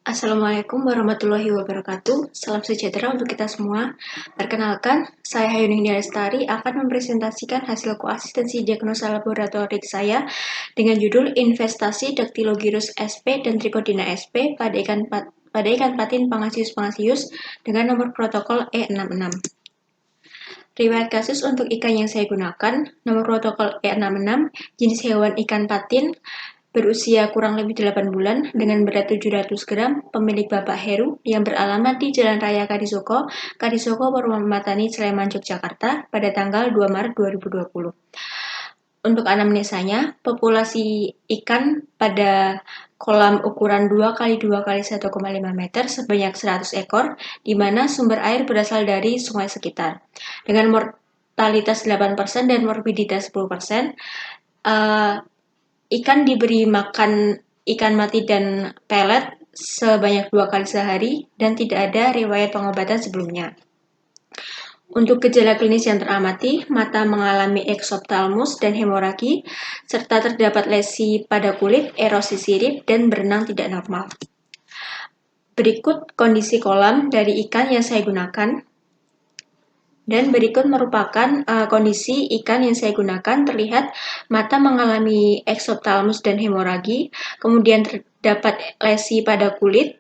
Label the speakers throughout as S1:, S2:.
S1: Assalamualaikum warahmatullahi wabarakatuh. Salam sejahtera untuk kita semua. Perkenalkan, saya Hayuning Lestari akan mempresentasikan hasil koasistensi diagnosa laboratorik saya dengan judul Investasi Dactylogyrus sp dan Trichodina sp pada ikan patin Pangasius dengan nomor protokol E66. Riwayat kasus untuk ikan yang saya gunakan, nomor protokol E66, jenis hewan ikan patin, berusia kurang lebih 8 bulan dengan berat 700 gram, pemilik Bapak Heru yang beralamat di Jalan Raya Kalisoko, Purwomatani, Sleman, Yogyakarta pada tanggal 2 Maret 2020. Untuk anamnesanya, populasi ikan pada kolam ukuran 2x2x1,5 meter sebanyak 100 ekor, di mana sumber air berasal dari sungai sekitar. Dengan mortalitas 8% dan morbiditas 10%, ikan diberi makan ikan mati dan pelet sebanyak 2 kali sehari dan tidak ada riwayat pengobatan sebelumnya. Untuk gejala klinis yang teramati, mata mengalami eksoptalmus dan hemoragi, serta terdapat lesi pada kulit, erosi sirip, dan berenang tidak normal. Berikut kondisi kolam dari ikan yang saya gunakan. Dan berikut merupakan kondisi ikan yang saya gunakan. Terlihat mata mengalami eksoptalmus dan hemoragi, kemudian terdapat lesi pada kulit,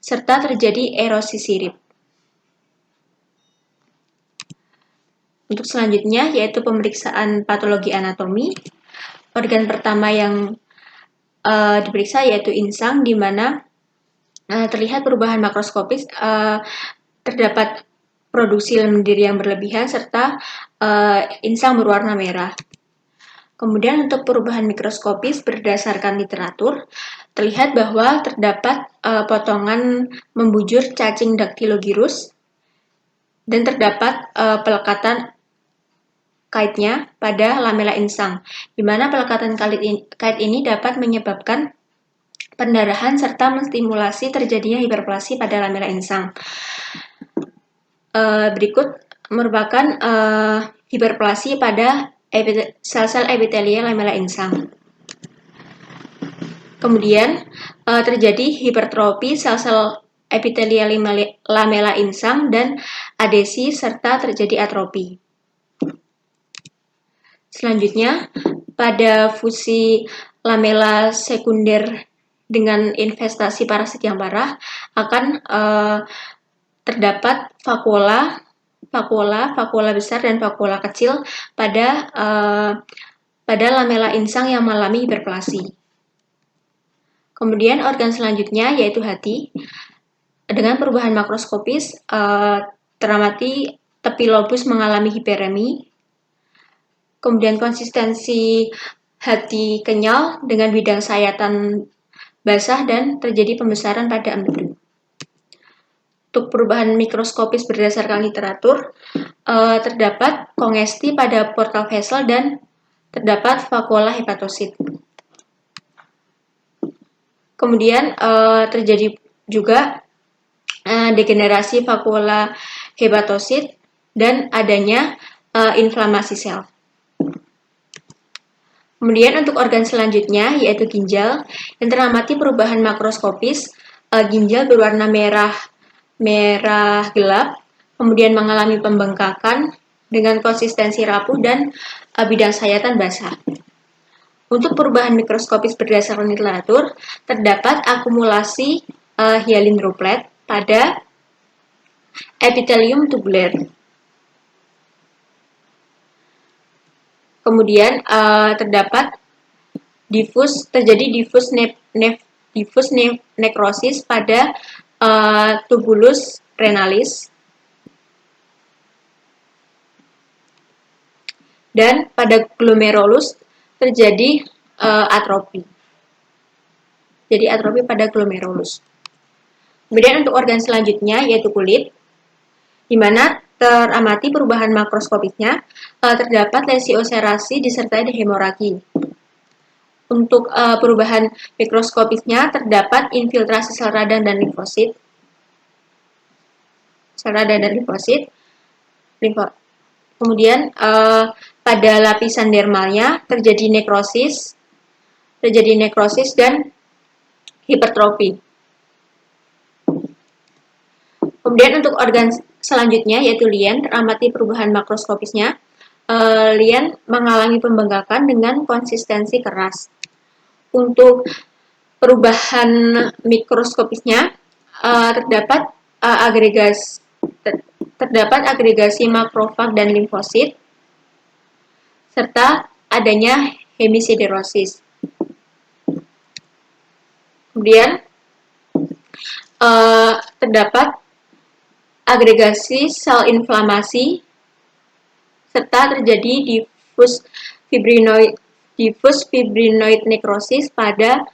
S1: serta terjadi erosi sirip. Untuk selanjutnya yaitu pemeriksaan patologi anatomi. Organ pertama yang diperiksa yaitu insang, di mana terlihat perubahan makroskopis, terdapat produksi lendir yang berlebihan serta insang berwarna merah. Kemudian untuk perubahan mikroskopis berdasarkan literatur, terlihat bahwa terdapat potongan membujur cacing Dactylogyrus dan terdapat pelekatan kaitnya pada lamela insang, di mana pelekatan kait ini dapat menyebabkan pendarahan serta menstimulasi terjadinya hiperplasi pada lamela insang. Berikut merupakan hiperplasi pada sel-sel epitelial lamela insang. Kemudian terjadi hipertrofi sel-sel epitelial lamela insang dan adesi serta terjadi atrofi. Selanjutnya, pada fusi lamela sekunder dengan infestasi parasit yang parah akan terdapat vakuola besar dan vakuola kecil pada lamela insang yang mengalami hiperplasi. Kemudian organ selanjutnya yaitu hati. Dengan perubahan makroskopis teramati tepi lobus mengalami hiperemi. Kemudian konsistensi hati kenyal dengan bidang sayatan basah dan terjadi pembesaran pada empedu. Untuk perubahan mikroskopis berdasarkan literatur, terdapat kongesti pada portal vessel dan terdapat vakuola hepatosit. Kemudian terjadi juga degenerasi vakuola hepatosit dan adanya inflamasi sel. Kemudian untuk organ selanjutnya yaitu ginjal, yang teramati perubahan makroskopis, ginjal berwarna merah gelap, kemudian mengalami pembengkakan dengan konsistensi rapuh dan bidang sayatan basah. Untuk perubahan mikroskopis berdasarkan literatur, terdapat akumulasi hyalin droplet pada epitelium tubular. Kemudian terdapat terjadi diffus nekrosis pada tubulus renalis, dan pada glomerulus terjadi atrofi. Jadi atrofi pada glomerulus. Kemudian untuk organ selanjutnya yaitu kulit, di mana teramati perubahan makroskopisnya, terdapat lesi ulcerasi disertai hemoragi. Untuk perubahan mikroskopisnya terdapat infiltrasi sel radang dan limfosit. Kemudian pada lapisan dermalnya terjadi nekrosis dan hipertrofi. Kemudian untuk organ selanjutnya yaitu lien, teramati perubahan makroskopisnya. Lien mengalami pembengkakan dengan konsistensi keras. Untuk perubahan mikroskopisnya terdapat agregasi makrofag dan limfosit serta adanya hemisiderosis. Kemudian terdapat agregasi sel inflamasi serta terjadi diffuse fibrinoid necrosis pada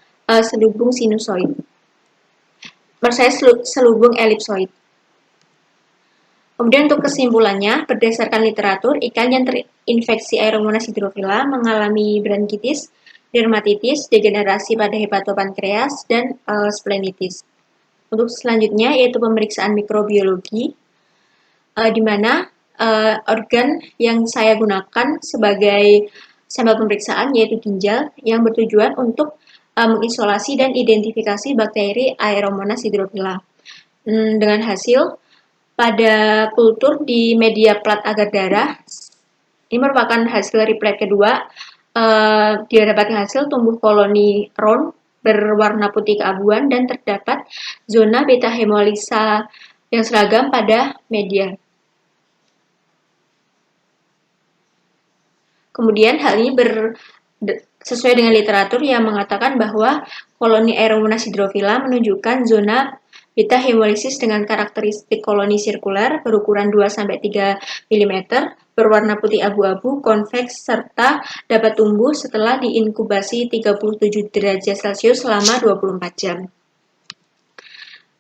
S1: selubung sinusoid. Selubung elipsoid. Kemudian untuk kesimpulannya, berdasarkan literatur, ikan yang terinfeksi Aeromonas hydrophila mengalami bronkitis, dermatitis, degenerasi pada hepatopankreas, dan splenitis. Untuk selanjutnya yaitu pemeriksaan mikrobiologi, di mana organ yang saya gunakan sebagai sampel pemeriksaan yaitu ginjal yang bertujuan untuk mengisolasi dan identifikasi bakteri Aeromonas hydrophila. Dengan hasil pada kultur di media plat agar darah, ini merupakan hasil replat kedua, dia dapatkan hasil tumbuh koloni round berwarna putih keabuan dan terdapat zona beta hemolisa yang seragam pada media. Kemudian hal ini sesuai dengan literatur yang mengatakan bahwa koloni Aeromonas hydrophila menunjukkan zona beta hemolisis dengan karakteristik koloni sirkuler berukuran 2-3 mm, berwarna putih abu-abu, konveks, serta dapat tumbuh setelah diinkubasi 37 derajat Celcius selama 24 jam.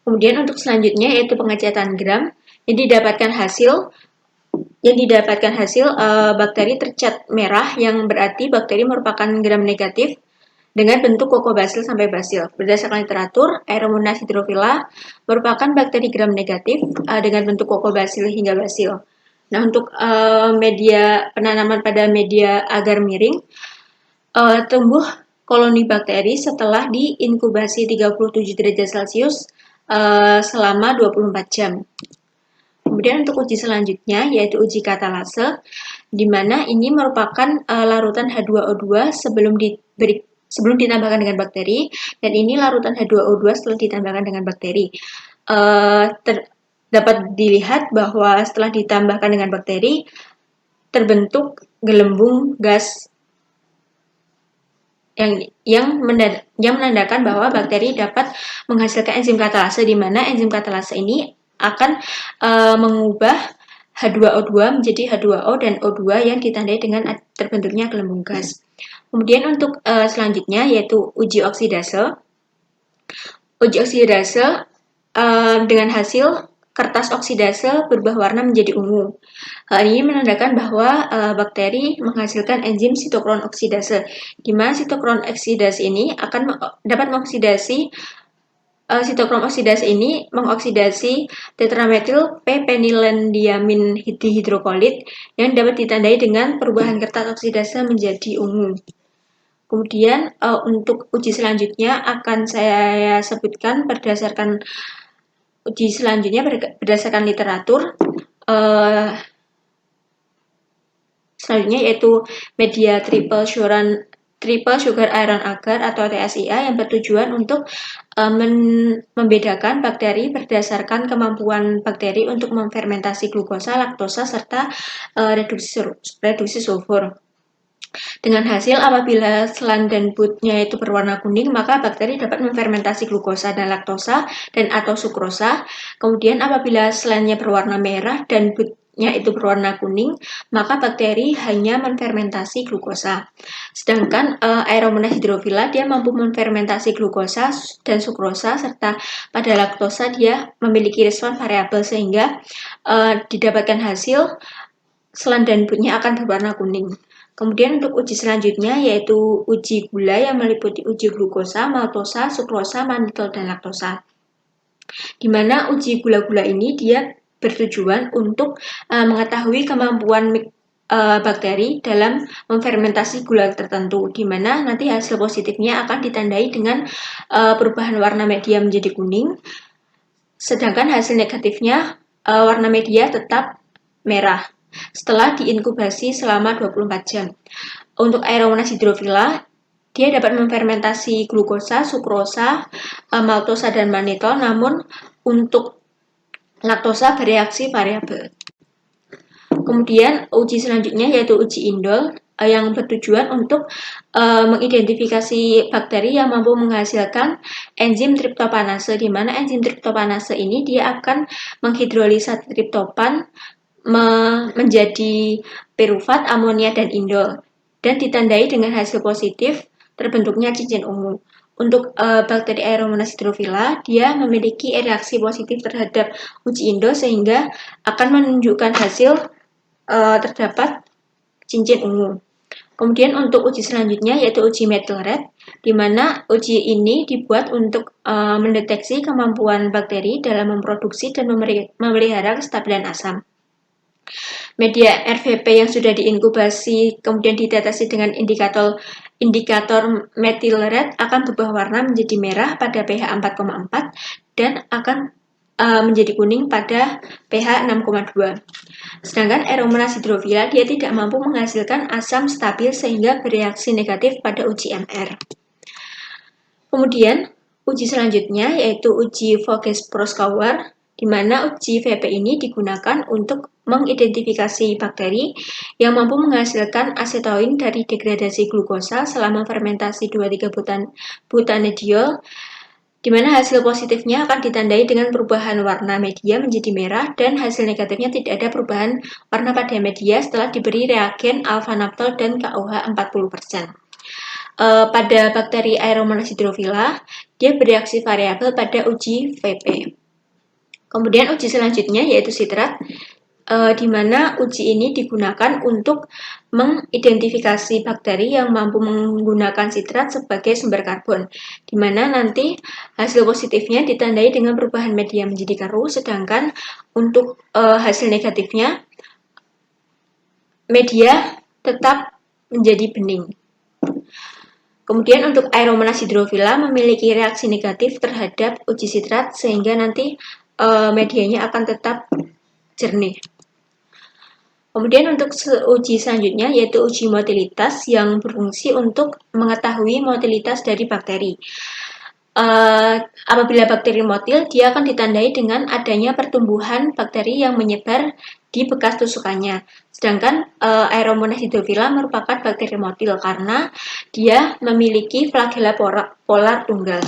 S1: Kemudian untuk selanjutnya yaitu pengecatan gram, yang didapatkan hasil bakteri tercat merah yang berarti bakteri merupakan gram negatif dengan bentuk kokobasil sampai basil. Berdasarkan literatur, Aeromonas hydrophila merupakan bakteri gram negatif dengan bentuk kokobasil hingga basil. Nah, untuk media penanaman pada media agar miring, tumbuh koloni bakteri setelah diinkubasi 37 derajat Celcius selama 24 jam. Kemudian untuk uji selanjutnya yaitu uji katalase, di mana ini merupakan larutan H2O2 sebelum ditambahkan dengan bakteri, dan ini larutan H2O2 setelah ditambahkan dengan bakteri. Dapat dilihat bahwa setelah ditambahkan dengan bakteri, terbentuk gelembung gas yang menandakan bahwa bakteri dapat menghasilkan enzim katalase, di mana enzim katalase ini akan mengubah H2O2 menjadi H2O dan O2 yang ditandai dengan terbentuknya gelembung gas. Kemudian untuk selanjutnya yaitu uji oksidase. Uji oksidase dengan hasil kertas oksidase berubah warna menjadi ungu. Hal ini menandakan bahwa bakteri menghasilkan enzim sitokron oksidase, di mana sitokron oksidase ini akan dapat mengoksidasi sitokrom oksidase ini mengoksidasi tetrametil p-penilendiamin dihidrokolit yang dapat ditandai dengan perubahan kertas oksidase menjadi ungu. Kemudian untuk uji selanjutnya akan saya sebutkan berdasarkan literatur. Selanjutnya yaitu media triple sugar iron agar atau TSIA yang bertujuan untuk membedakan bakteri berdasarkan kemampuan bakteri untuk memfermentasi glukosa, laktosa, serta reduksi sulfur. Dengan hasil apabila selan dan butnya itu berwarna kuning, maka bakteri dapat memfermentasi glukosa dan laktosa dan atau sukrosa. Kemudian apabila selannya berwarna merah dan butnya itu berwarna kuning, maka bakteri hanya memfermentasi glukosa. Sedangkan Aeromonas hydrophila dia mampu memfermentasi glukosa dan sukrosa, serta pada laktosa dia memiliki respon variabel sehingga didapatkan hasil selan dan butnya akan berwarna kuning. Kemudian untuk uji selanjutnya yaitu uji gula yang meliputi uji glukosa, maltosa, sukrosa, mannitol, dan laktosa. Di mana uji gula-gula ini dia bertujuan untuk mengetahui kemampuan bakteri dalam memfermentasi gula tertentu, di mana nanti hasil positifnya akan ditandai dengan perubahan warna media menjadi kuning, Sedangkan hasil negatifnya warna media tetap merah setelah diinkubasi selama 24 jam. Untuk Aeromonas hydrophila, dia dapat memfermentasi glukosa, sukrosa, maltosa, dan manitol, namun untuk laktosa bereaksi variabel. Kemudian uji selanjutnya yaitu uji indol yang bertujuan untuk mengidentifikasi bakteri yang mampu menghasilkan enzim triptopanase, di mana enzim triptopanase ini dia akan menghidrolisa triptopan menjadi pirufat, amonia, dan indol, dan ditandai dengan hasil positif terbentuknya cincin ungu. Untuk bakteri Aeromonas hydrophila, dia memiliki reaksi positif terhadap uji indol sehingga akan menunjukkan hasil terdapat cincin ungu. Kemudian untuk uji selanjutnya yaitu uji methyl red, di mana uji ini dibuat untuk mendeteksi kemampuan bakteri dalam memproduksi dan memelihara kestabilan asam. Media RVP yang sudah diinkubasi kemudian dideteksi dengan indikator methyl red akan berubah warna menjadi merah pada pH 4,4 dan akan menjadi kuning pada pH 6,2. Sedangkan Aeromonas hydrophila dia tidak mampu menghasilkan asam stabil sehingga bereaksi negatif pada uji MR. Kemudian uji selanjutnya yaitu uji Voges-Proskauer, di mana uji VP ini digunakan untuk mengidentifikasi bakteri yang mampu menghasilkan asetoin dari degradasi glukosa selama fermentasi 2,3-butanediol, di mana hasil positifnya akan ditandai dengan perubahan warna media menjadi merah dan hasil negatifnya tidak ada perubahan warna pada media setelah diberi reagen alpha-naptol dan KOH 40%. Pada bakteri Aeromonas hydrophila, dia bereaksi variabel pada uji VP. Kemudian uji selanjutnya yaitu sitrat, di mana uji ini digunakan untuk mengidentifikasi bakteri yang mampu menggunakan sitrat sebagai sumber karbon, di mana nanti hasil positifnya ditandai dengan perubahan media menjadi keruh, sedangkan untuk hasil negatifnya media tetap menjadi bening. Kemudian untuk Aeromonas hydrophila memiliki reaksi negatif terhadap uji sitrat sehingga nanti medianya akan tetap jernih. Kemudian untuk uji selanjutnya yaitu uji motilitas yang berfungsi untuk mengetahui motilitas dari bakteri. Apabila bakteri motil, dia akan ditandai dengan adanya pertumbuhan bakteri yang menyebar di bekas tusukannya. Sedangkan Aeromonas hydrophila merupakan bakteri motil karena dia memiliki flagella polar tunggal.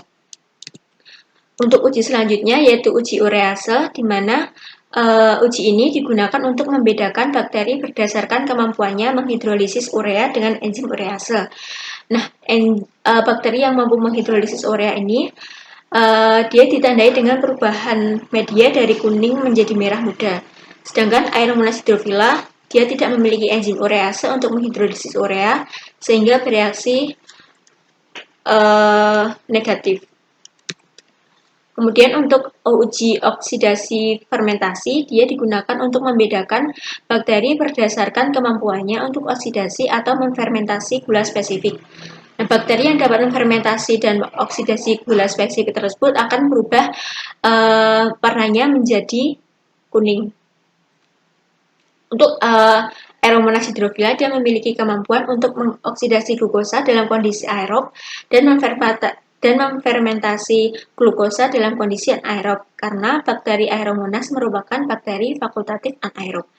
S1: Untuk uji selanjutnya yaitu uji urease, di mana uji ini digunakan untuk membedakan bakteri berdasarkan kemampuannya menghidrolisis urea dengan enzim urease. Nah, bakteri yang mampu menghidrolisis urea ini dia ditandai dengan perubahan media dari kuning menjadi merah muda. Sedangkan Aeromonas hydrophila dia tidak memiliki enzim urease untuk menghidrolisis urea sehingga bereaksi negatif. Kemudian untuk uji oksidasi fermentasi, dia digunakan untuk membedakan bakteri berdasarkan kemampuannya untuk oksidasi atau memfermentasi gula spesifik. Nah, bakteri yang dapat memfermentasi dan oksidasi gula spesifik tersebut akan berubah warnanya menjadi kuning. Untuk Aeromonas hydrophila dia memiliki kemampuan untuk mengoksidasi glukosa dalam kondisi aerob dan memfermentasi glukosa dalam kondisi anaerob karena bakteri Aeromonas merupakan bakteri fakultatif anaerob.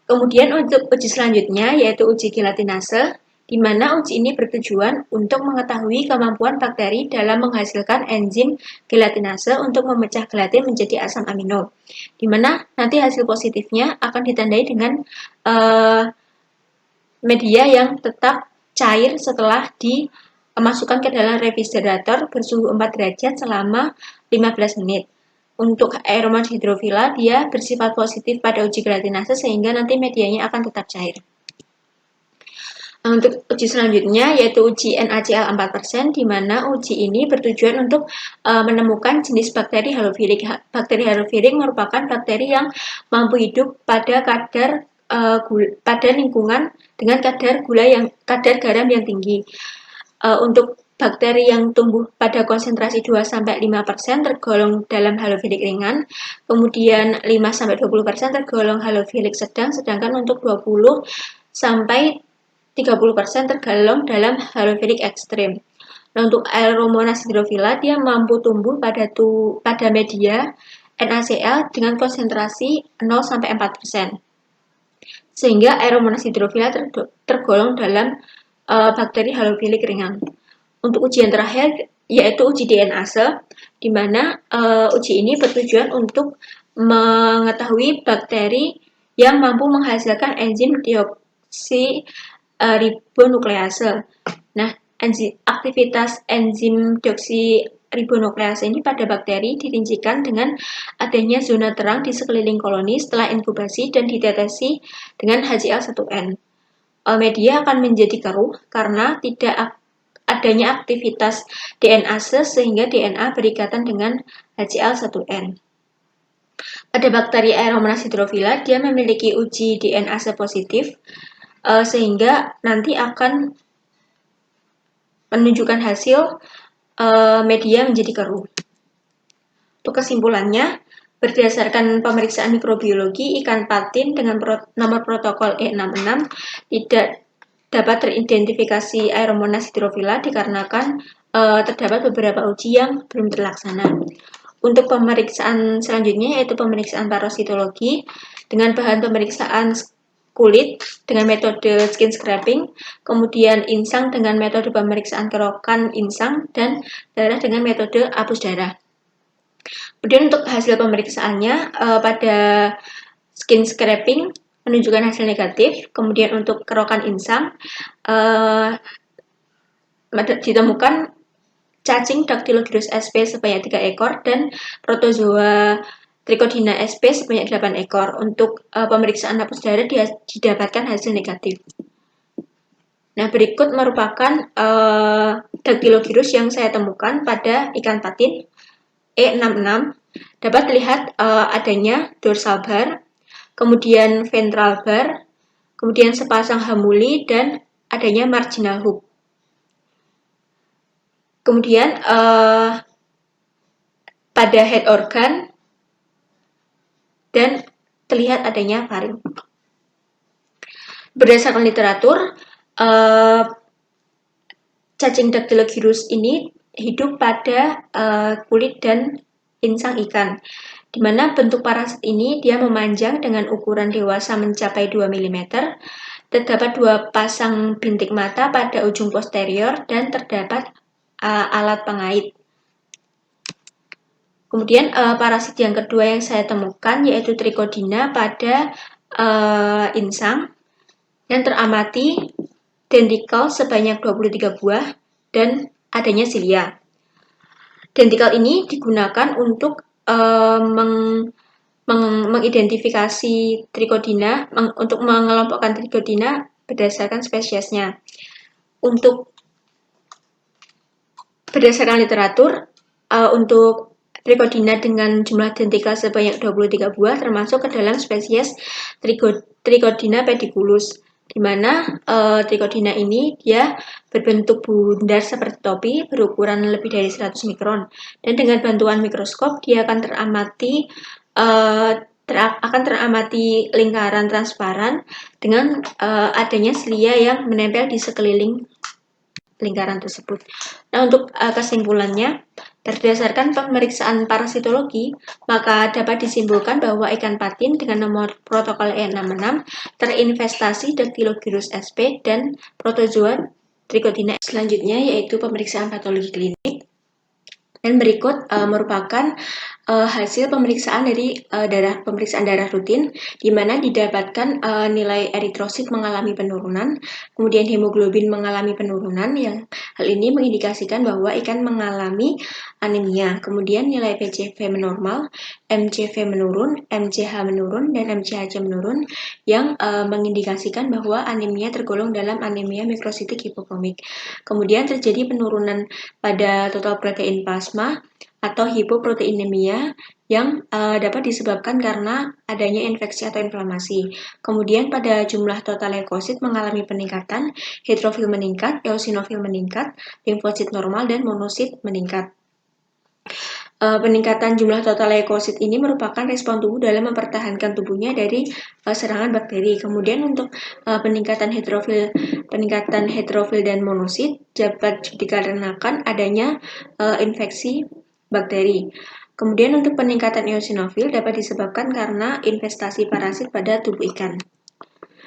S1: Kemudian untuk uji selanjutnya yaitu uji gelatinase, di mana uji ini bertujuan untuk mengetahui kemampuan bakteri dalam menghasilkan enzim gelatinase untuk memecah gelatin menjadi asam amino, di mana nanti hasil positifnya akan ditandai dengan media yang tetap cair setelah dimasukkan ke dalam refrigerator bersuhu 4 derajat selama 15 menit. Untuk Aeromonas hydrophila, dia bersifat positif pada uji gelatinase sehingga nanti medianya akan tetap cair. Untuk uji selanjutnya yaitu uji NaCl 4%, di mana uji ini bertujuan untuk menemukan jenis bakteri halofilik. Bakteri halofilik merupakan bakteri yang mampu hidup pada pada lingkungan dengan kadar garam yang tinggi. Untuk bakteri yang tumbuh pada konsentrasi 2-5% tergolong dalam halofilik ringan, kemudian 5-20% tergolong halofilik sedang, sedangkan untuk 20-30% tergolong dalam halofilik ekstrim. Nah, untuk Aeromonas hydrophila dia mampu tumbuh pada media NaCl dengan konsentrasi 0-4%. Sehingga Aeromonas hydrophila tergolong dalam bakteri halofilik ringan. Untuk ujian terakhir yaitu uji DNase, di mana uji ini bertujuan untuk mengetahui bakteri yang mampu menghasilkan enzim deoksiribonuklease. Nah, aktivitas enzim deoksiribonuklease ini pada bakteri dirincikan dengan adanya zona terang di sekeliling koloni setelah inkubasi dan dideteksi dengan HCl1N. Media akan menjadi keruh karena tidak adanya aktivitas DNase sehingga DNA berikatan dengan HCl1N. Pada bakteri Aeromonas hydrophila dia memiliki uji DNase positif sehingga nanti akan menunjukkan hasil media menjadi keruh. Untuk kesimpulannya, berdasarkan pemeriksaan mikrobiologi, ikan patin dengan nomor protokol E66 tidak dapat teridentifikasi Aeromonas hydrophila dikarenakan terdapat beberapa uji yang belum terlaksana. Untuk pemeriksaan selanjutnya yaitu pemeriksaan parasitologi dengan bahan pemeriksaan kulit dengan metode skin scraping, kemudian insang dengan metode pemeriksaan kerokan insang, dan darah dengan metode apus darah. Kemudian untuk hasil pemeriksaannya pada skin scraping menunjukkan hasil negatif, kemudian untuk kerokan insang ditemukan cacing Dactylogyrus sp sebanyak 3 ekor dan protozoa Trichodina sp sebanyak 8 ekor. Untuk pemeriksaan apus darah didapatkan hasil negatif. Nah, berikut merupakan Dactylogyrus yang saya temukan pada ikan patin E66. Dapat dilihat adanya dorsal bar, kemudian ventral bar, kemudian sepasang hamuli, dan adanya marginal hook. Kemudian pada head organ dan terlihat adanya faring. Berdasarkan literatur, cacing Dactylogyrus ini hidup pada kulit dan insang ikan, di mana bentuk parasit ini dia memanjang dengan ukuran dewasa mencapai 2 mm. Terdapat 2 pasang bintik mata pada ujung posterior dan terdapat alat pengait. Kemudian parasit yang kedua yang saya temukan yaitu Trichodina pada insang yang teramati dentikel sebanyak 23 buah dan adanya silia. Dentikel ini digunakan untuk mengidentifikasi Trichodina, untuk mengelompokkan Trichodina berdasarkan spesiesnya. Untuk berdasarkan literatur, untuk Trichodina dengan jumlah dentikel sebanyak 23 buah termasuk ke dalam spesies Trichodina pediculus, di mana Trichodina ini dia berbentuk bundar seperti topi berukuran lebih dari 100 mikron, dan dengan bantuan mikroskop dia akan teramati lingkaran transparan dengan adanya silia yang menempel di sekeliling lingkaran tersebut. Nah, untuk kesimpulannya, berdasarkan pemeriksaan parasitologi, maka dapat disimpulkan bahwa ikan patin dengan nomor protokol E66 terinfestasi Dactylogyrus sp dan protozoa Trichodina. Selanjutnya yaitu pemeriksaan patologi klinik. Dan berikut merupakan hasil pemeriksaan dari pemeriksaan darah rutin, di mana didapatkan nilai eritrosit mengalami penurunan, kemudian hemoglobin mengalami penurunan, yang hal ini mengindikasikan bahwa ikan mengalami anemia. Kemudian nilai PCV menormal, MCV menurun, MCH menurun, dan MCHC menurun, yang mengindikasikan bahwa anemia tergolong dalam anemia mikrositik hipokomik. Kemudian terjadi penurunan pada total protein plasma atau hipoproteinemia yang dapat disebabkan karena adanya infeksi atau inflamasi. Kemudian pada jumlah total leukosit mengalami peningkatan, hidrofil meningkat, eosinofil meningkat, limfosit normal, dan monosit meningkat. Peningkatan jumlah total leukosit ini merupakan respon tubuh dalam mempertahankan tubuhnya dari serangan bakteri. Kemudian untuk peningkatan hidrofil dan monosit dapat dikarenakan adanya infeksi bakteri. Kemudian untuk peningkatan eosinofil dapat disebabkan karena investasi parasit pada tubuh ikan.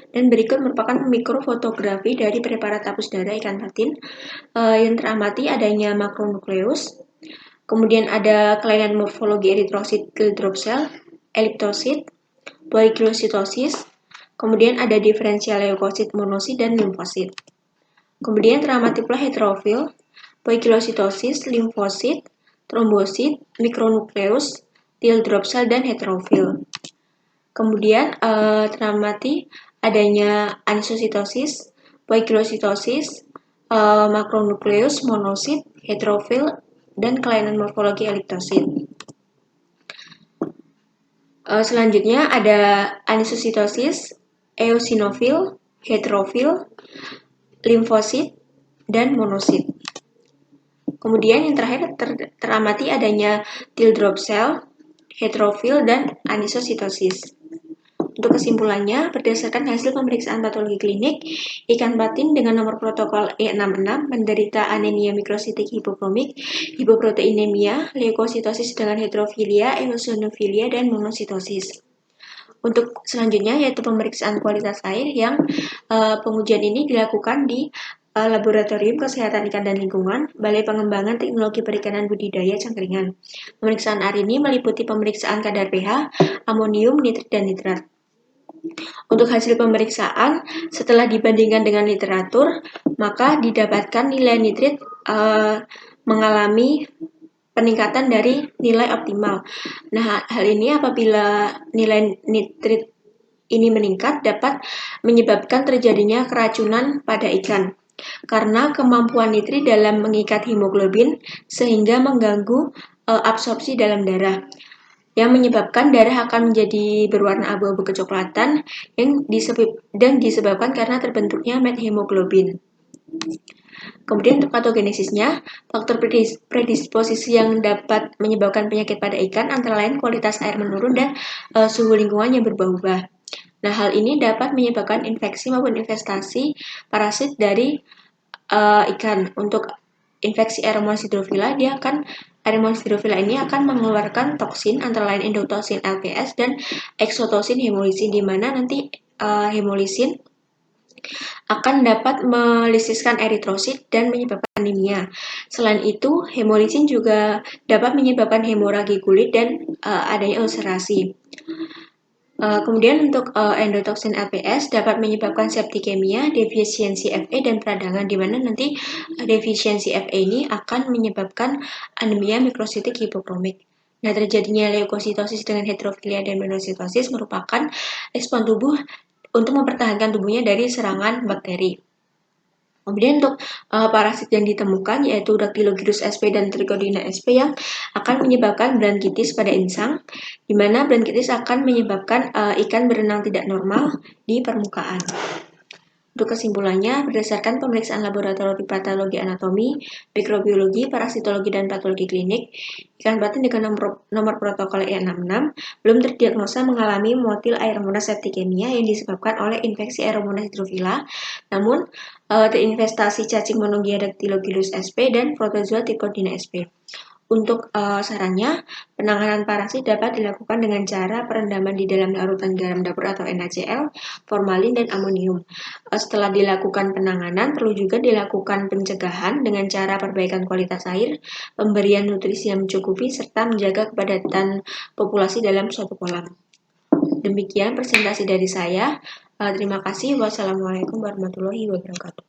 S1: Dan berikut merupakan mikrofotografi dari preparat hapus darah ikan patin. Yang teramati adanya makronukleus, kemudian ada kelainan morfologi eritrosit kill drop cell, eliptosit, poikilocytosis, kemudian ada diferensial leukosit, monosit, dan limfosit. Kemudian teramati pula heterofil, poikilocytosis, limfosit, trombosit, mikronukleus, kill drop cell, dan heterofil. Kemudian teramati adanya anisositosis, poikilocytosis, makronukleus, monosit, heterofil, dan kelainan morfologi eliptosit. Selanjutnya ada anisositosis, eosinofil, heterofil, limfosit, dan monosit. Kemudian yang terakhir teramati adanya kill drop cell, heterofil, dan anisositosis. Untuk kesimpulannya, berdasarkan hasil pemeriksaan patologi klinik, ikan patin dengan nomor protokol E66 menderita anemia mikrositik hipokromik, hipoproteinemia, leukositosis dengan heterofilia, eosinofilia, dan monositosis. Untuk selanjutnya yaitu pemeriksaan kualitas air yang pengujian ini dilakukan di Laboratorium Kesehatan Ikan dan Lingkungan, Balai Pengembangan Teknologi Perikanan Budidaya Cangkringan. Pemeriksaan air ini meliputi pemeriksaan kadar pH, amonium, nitrit, dan nitrat. Untuk hasil pemeriksaan, setelah dibandingkan dengan literatur, maka didapatkan nilai nitrit mengalami peningkatan dari nilai optimal. Nah, hal ini apabila nilai nitrit ini meningkat dapat menyebabkan terjadinya keracunan pada ikan. Karena kemampuan nitrit dalam mengikat hemoglobin sehingga mengganggu absorpsi dalam darah, yang menyebabkan darah akan menjadi berwarna abu-abu kecoklatan dan disebabkan karena terbentuknya methemoglobin. Kemudian untuk patogenesisnya, faktor predisposisi yang dapat menyebabkan penyakit pada ikan antara lain kualitas air menurun dan suhu lingkungan yang berubah-ubah. Nah, hal ini dapat menyebabkan infeksi maupun infestasi parasit dari ikan. Untuk infeksi Aeromonas hydrophila, Aeromonas hydrophila ini akan mengeluarkan toksin antara lain endotoksin LPS dan eksotosin hemolisin, di mana nanti hemolisin akan dapat melisiskan eritrosit dan menyebabkan anemia. Selain itu, hemolisin juga dapat menyebabkan hemoragi kulit dan adanya ulcerasi. Kemudian untuk endotoksin LPS dapat menyebabkan septikemia, defisiensi Fe, dan peradangan, di mana nanti defisiensi Fe ini akan menyebabkan anemia mikrositik hipokromik. Nah, terjadinya leukositosis dengan heterofilia dan monositosis merupakan respon tubuh untuk mempertahankan tubuhnya dari serangan bakteri. Kemudian untuk parasit yang ditemukan yaitu Dactylogyrus sp dan Trichodina sp yang akan menyebabkan bronkitis pada insang, di mana bronkitis akan menyebabkan ikan berenang tidak normal di permukaan. Untuk kesimpulannya, berdasarkan pemeriksaan laboratorium patologi anatomi, mikrobiologi, parasitologi, dan patologi klinik, ikan patin dengan nomor protokol E66 belum terdiagnosa mengalami motil Aeromonas septicemia yang disebabkan oleh infeksi Aeromonas hydrophila, namun terinvestasi cacing Monongia Dactylogyrus sp dan Protozoa Trichodina sp. Untuk sarannya, penanganan parasit dapat dilakukan dengan cara perendaman di dalam larutan garam dapur atau NaCl, formalin, dan amonium. Setelah dilakukan penanganan, perlu juga dilakukan pencegahan dengan cara perbaikan kualitas air, pemberian nutrisi yang mencukupi, serta menjaga kepadatan populasi dalam suatu kolam. Demikian presentasi dari saya. Terima kasih. Wassalamualaikum warahmatullahi wabarakatuh.